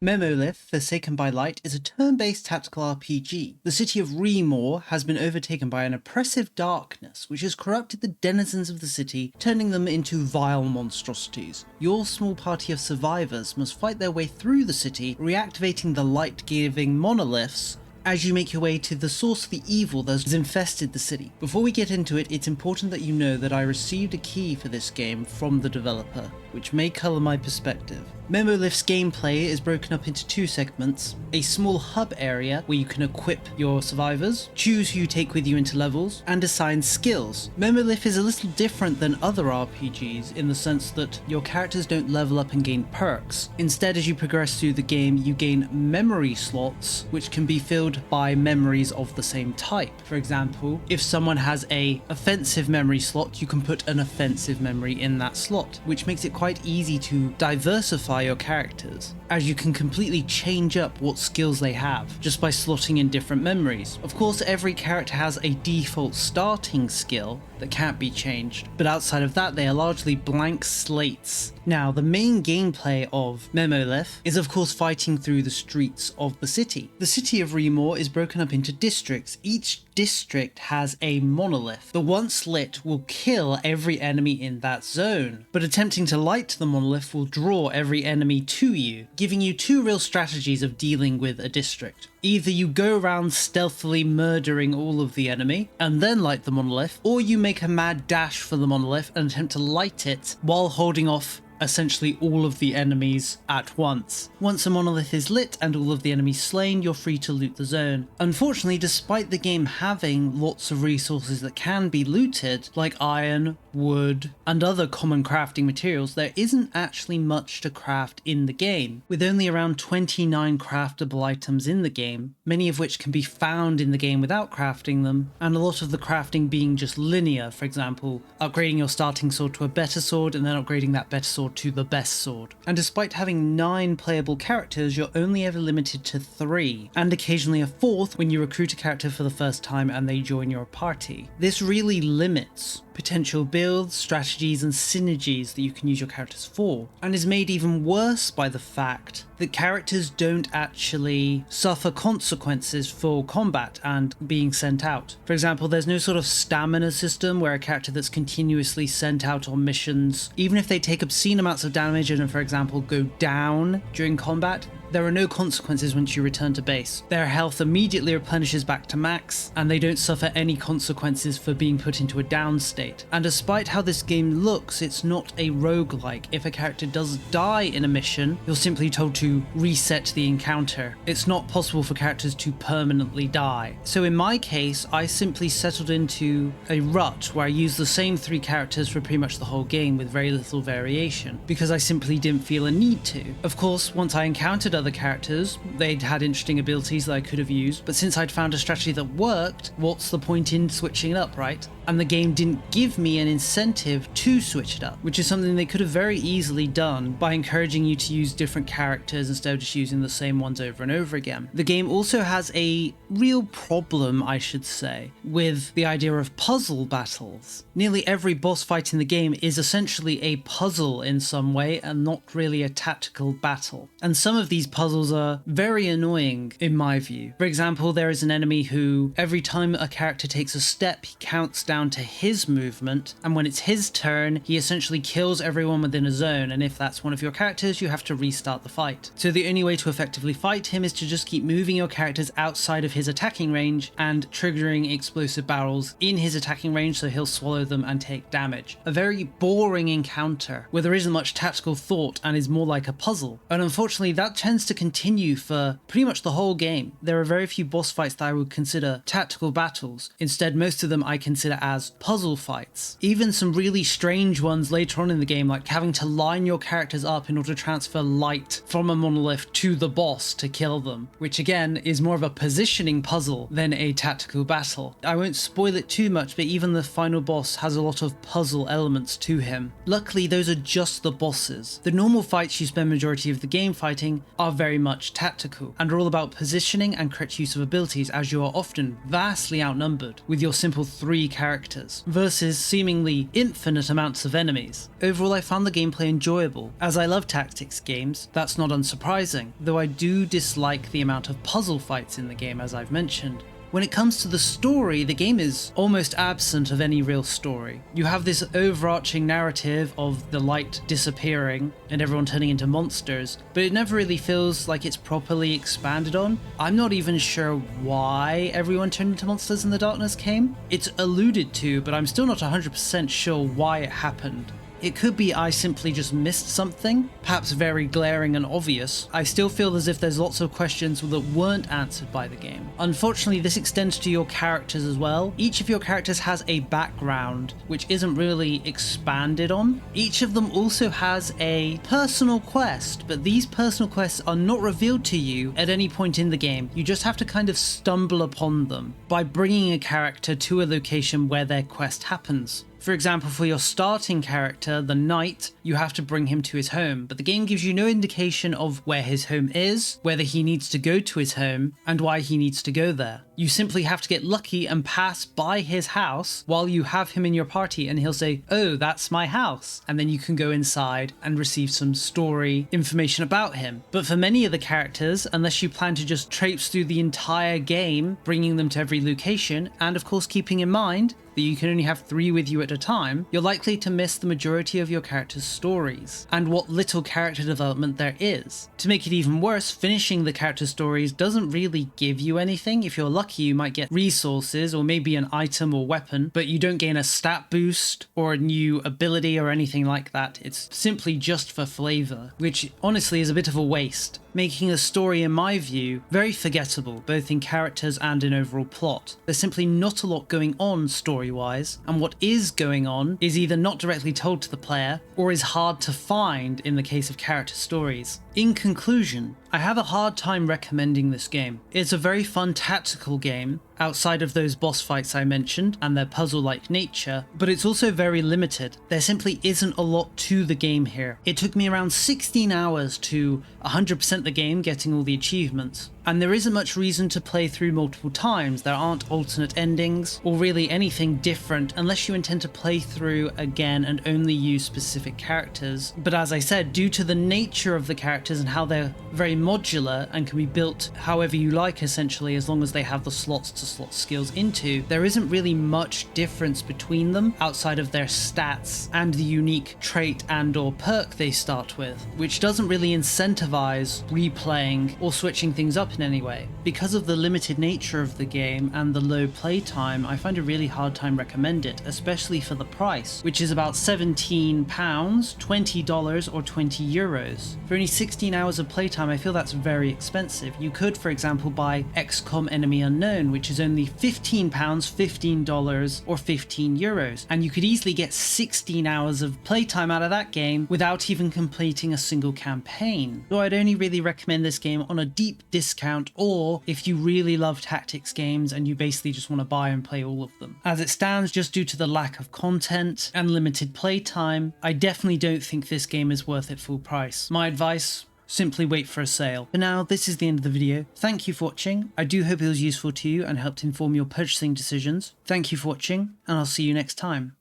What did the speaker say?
Memolith, Forsaken by Light is a turn-based tactical RPG. The city of Remor has been overtaken by an oppressive darkness which has corrupted the denizens of the city, turning them into vile monstrosities. Your small party of survivors must fight their way through the city, reactivating the light-giving monoliths as you make your way to the source of the evil that has infested the city. Before we get into it, it's important that you know that I received a key for this game from the developer, which may colour my perspective. Memolith's gameplay is broken up into two segments: a small hub area where you can equip your survivors, choose who you take with you into levels, and assign skills. Memolith is a little different than other RPGs in the sense that your characters don't level up and gain perks. Instead, as you progress through the game, you gain memory slots which can be filled by memories of the same type. For example, if someone has an offensive memory slot, you can put an offensive memory in that slot, which makes it quite easy to diversify your characters, as you can completely change up what skills they have just by slotting in different memories. Of course, every character has a default starting skill that can't be changed, but outside of that they are largely blank slates. Now, the main gameplay of Memolith is of course fighting through the streets of the city. The city of Remor is broken up into districts. Each district has a monolith. The once lit will kill every enemy in that zone, but attempting to light the monolith will draw every enemy to you, giving you two real strategies of dealing with a district. Either you go around stealthily murdering all of the enemy and then light the monolith, or you make a mad dash for the monolith and attempt to light it while holding off essentially all of the enemies at once. Once a monolith is lit and all of the enemies slain, you're free to loot the zone. Unfortunately, despite the game having lots of resources that can be looted, like iron, wood, and other common crafting materials, there isn't actually much to craft in the game, with only around 29 craftable items in the game, many of which can be found in the game without crafting them, and a lot of the crafting being just linear. For example, upgrading your starting sword to a better sword and then upgrading that better sword to the best sword. And despite having 9 playable characters, you're only ever limited to 3, and occasionally a 4th when you recruit a character for the first time and they join your party. This really limits potential builds, strategies, and synergies that you can use your characters for, and is made even worse by the fact that characters don't actually suffer consequences for combat and being sent out. For example, there's no sort of stamina system where a character that's continuously sent out on missions, even if they take obscene amounts of damage and, for example, go down during combat, there are no consequences once you return to base. Their health immediately replenishes back to max, and they don't suffer any consequences for being put into a down state. And despite how this game looks, it's not a roguelike. If a character does die in a mission, you're simply told to reset the encounter. It's not possible for characters to permanently die. So in my case, I simply settled into a rut where I used the same 3 characters for pretty much the whole game with very little variation, because I simply didn't feel a need to. Of course, once I encountered other characters, they'd had interesting abilities that I could have used, but since I'd found a strategy that worked, what's the point in switching it up, right? And the game didn't give me an incentive to switch it up, which is something they could have very easily done by encouraging you to use different characters instead of just using the same ones over and over again. The game also has a real problem, I should say, with the idea of puzzle battles. Nearly every boss fight in the game is essentially a puzzle in some way and not really a tactical battle. And some of these puzzles are very annoying in my view. For example, there is an enemy who, every time a character takes a step, he counts down to his movement, and when it's his turn, he essentially kills everyone within a zone, and if that's one of your characters, you have to restart the fight. So the only way to effectively fight him is to just keep moving your characters outside of his attacking range and triggering explosive barrels in his attacking range so he'll swallow them and take damage. A very boring encounter where there isn't much tactical thought and is more like a puzzle. And unfortunately, that tends to continue for pretty much the whole game. There are very few boss fights that I would consider tactical battles. Instead, most of them I consider as puzzle fights. Even some really strange ones later on in the game, like having to line your characters up in order to transfer light from a monolith to the boss to kill them, which again is more of a positioning puzzle than a tactical battle. I won't spoil it too much, but even the final boss has a lot of puzzle elements to him. Luckily, those are just the bosses. The normal fights you spend majority of the game fighting are are very much tactical and are all about positioning and correct use of abilities, as you are often vastly outnumbered with your simple 3 characters versus seemingly infinite amounts of enemies. Overall, I found the gameplay enjoyable. As I love tactics games, that's not unsurprising, though I do dislike the amount of puzzle fights in the game, as I've mentioned. When it comes to the story, the game is almost absent of any real story. You have this overarching narrative of the light disappearing and everyone turning into monsters, but it never really feels like it's properly expanded on. I'm not even sure why everyone turned into monsters and the darkness came. It's alluded to, but I'm still not 100% sure why it happened. It could be I simply just missed something, perhaps very glaring and obvious. I still feel as if there's lots of questions that weren't answered by the game. Unfortunately, this extends to your characters as well. Each of your characters has a background, which isn't really expanded on. Each of them also has a personal quest, but these personal quests are not revealed to you at any point in the game. You just have to kind of stumble upon them by bringing a character to a location where their quest happens. For example, for your starting character, the knight, you have to bring him to his home, but the game gives you no indication of where his home is, whether he needs to go to his home, and why he needs to go there. You simply have to get lucky and pass by his house while you have him in your party, and he'll say, "Oh, that's my house." And then you can go inside and receive some story information about him. But for many of the characters, unless you plan to just traipse through the entire game, bringing them to every location, and of course keeping in mind that you can only have 3 with you at a time, you're likely to miss the majority of your character's stories, and what little character development there is. To make it even worse, finishing the character stories doesn't really give you anything. If you're lucky, you might get resources or maybe an item or weapon, but you don't gain a stat boost or a new ability or anything like that. It's simply just for flavor, which honestly is a bit of a waste, making a story, in my view, very forgettable, both in characters and in overall plot. There's simply not a lot going on story-wise, and what is going on is either not directly told to the player, or is hard to find in the case of character stories. In conclusion, I have a hard time recommending this game. It's a very fun tactical game, outside of those boss fights I mentioned and their puzzle-like nature, but it's also very limited. There simply isn't a lot to the game here. It took me around 16 hours to 100% the game, getting all the achievements. And there isn't much reason to play through multiple times. There aren't alternate endings or really anything different unless you intend to play through again and only use specific characters. But as I said, due to the nature of the characters and how they're very modular and can be built however you like essentially, as long as they have the slots to slot skills into, there isn't really much difference between them outside of their stats and the unique trait and or perk they start with, which doesn't really incentivize replaying or switching things up in any way. Because of the limited nature of the game and the low playtime, I find a really hard time recommend it, especially for the price, which is about £17, $20 or €20. For only 16 hours of playtime, I feel that's very expensive. You could, for example, buy XCOM Enemy Unknown, which is only £15, $15 or €15, and you could easily get 16 hours of playtime out of that game without even completing a single campaign. So I'd only really recommend this game on a deep discount, or if you really love tactics games and you basically just want to buy and play all of them. As it stands, just due to the lack of content and limited playtime, I definitely don't think this game is worth it full price. My advice: simply wait for a sale. For now, this is the end of the video. Thank you for watching. I do hope it was useful to you and helped inform your purchasing decisions. Thank you for watching, and I'll see you next time.